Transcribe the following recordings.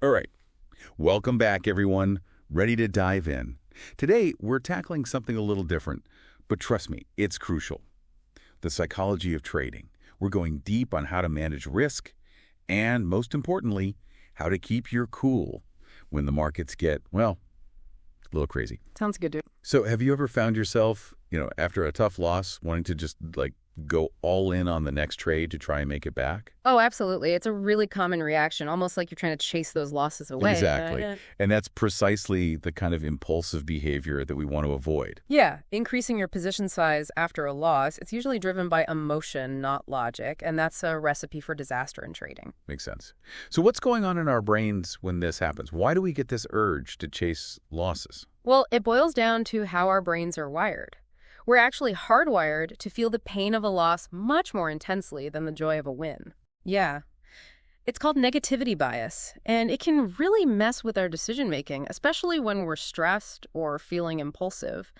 All right. Welcome back, everyone. Ready to dive in. Today, we're tackling something a little different, but trust me, it's crucial. The psychology of trading. We're going deep on how to manage risk and, most importantly, how to keep your cool when the markets get, well, a little crazy. Sounds good, dude. So have you ever found yourself, after a tough loss, wanting to just, go all in on the next trade to try and make it back? Oh, absolutely. It's a really common reaction, almost like you're trying to chase those losses away. Exactly. And that's precisely the kind of impulsive behavior that we want to avoid. Yeah, increasing your position size after a loss, it's usually driven by emotion, not logic, and that's a recipe for disaster in trading. Makes sense. So what's going on in our brains when this happens? Why do we get this urge to chase losses? Well, it boils down to how our brains are wired. We're actually hardwired to feel the pain of a loss much more intensely than the joy of a win. Yeah. It's called negativity bias, and it can really mess with our decision-making, especially when we're stressed or feeling impulsive.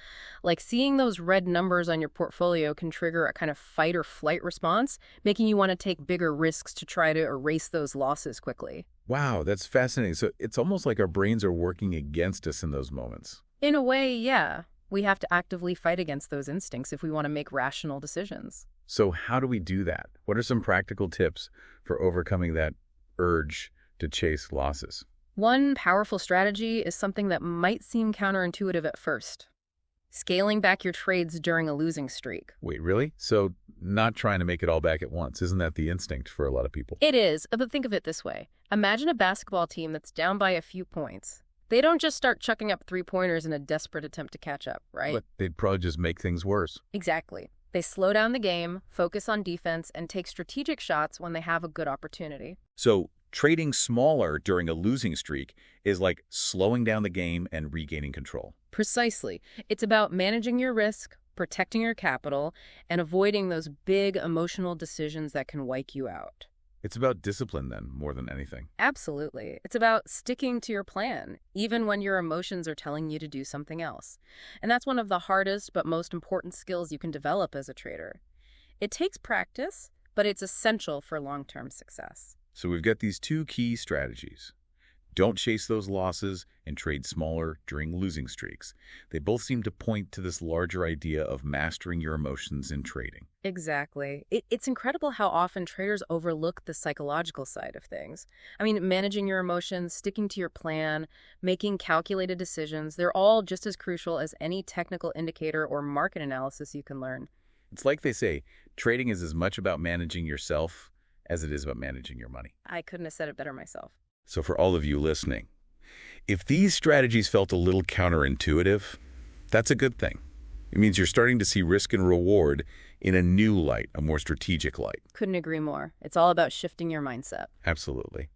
Like seeing those red numbers on your portfolio can trigger a kind of fight or flight response, making you want to take bigger risks to try to erase those losses quickly. Wow, that's fascinating. So it's almost like our brains are working against us in those moments. In a way, yeah. We have to actively fight against those instincts if we want to make rational decisions. So how do we do that? What are some practical tips for overcoming that urge to chase losses? One powerful strategy is something that might seem counterintuitive at first. Scaling back your trades during a losing streak. Wait, really? So not trying to make it all back at once. Isn't that the instinct for a lot of people? It is, but think of it this way. Imagine a basketball team that's down by a few points. They don't just start chucking up three-pointers in a desperate attempt to catch up, right? But they'd probably just make things worse. Exactly. They slow down the game, focus on defense, and take strategic shots when they have a good opportunity. So trading smaller during a losing streak is like slowing down the game and regaining control. Precisely. It's about managing your risk, protecting your capital, and avoiding those big emotional decisions that can wipe you out. It's about discipline then, more than anything. Absolutely. It's about sticking to your plan, even when your emotions are telling you to do something else. And that's one of the hardest but most important skills you can develop as a trader. It takes practice, but it's essential for long-term success. So we've got these two key strategies. Don't chase those losses and trade smaller during losing streaks. They both seem to point to this larger idea of mastering your emotions in trading. Exactly. It's incredible how often traders overlook the psychological side of things. I mean, managing your emotions, sticking to your plan, making calculated decisions, they're all just as crucial as any technical indicator or market analysis you can learn. It's like they say, trading is as much about managing yourself as it is about managing your money. I couldn't have said it better myself. So for all of you listening, if these strategies felt a little counterintuitive, that's a good thing. It means you're starting to see risk and reward in a new light, a more strategic light. Couldn't agree more. It's all about shifting your mindset. Absolutely.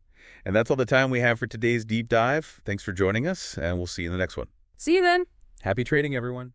And that's all the time we have for today's deep dive. Thanks for joining us, and we'll see you in the next one. See you then. Happy trading, everyone.